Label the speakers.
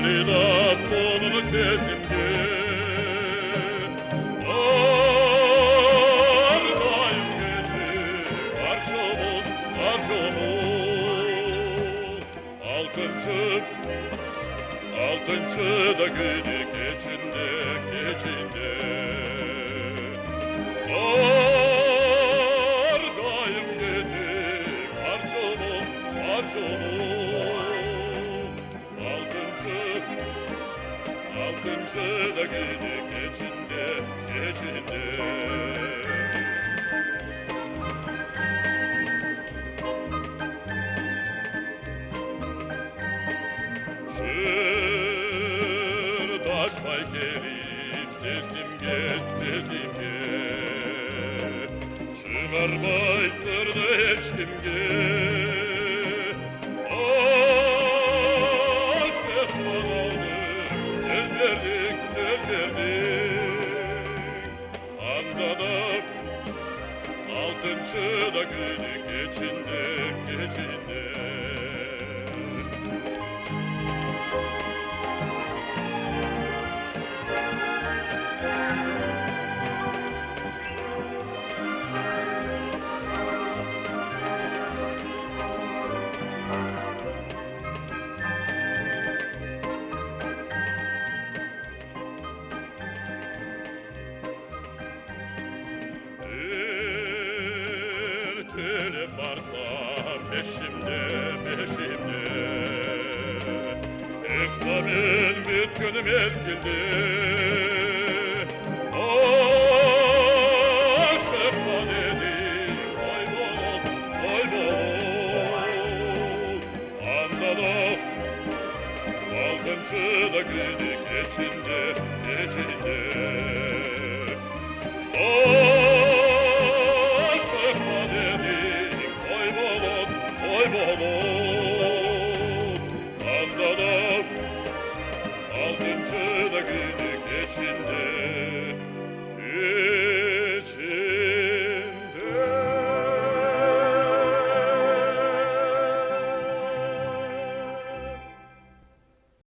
Speaker 1: da sonunu sesimge Ardayım gece harcamın Altıncı da günü geçinde Ardayım gece harcamın Altıncı da günü geçinde Şırdaşmay gelip sesimge Şımarmay sırdı hiç kimge Söz verdik Anladım Altıncı da günü geçinde Ertelep varsa peşimde Eksamen bütün mezgilde Aşırma dedim oy bol Anladım Altıncı da günü geçinde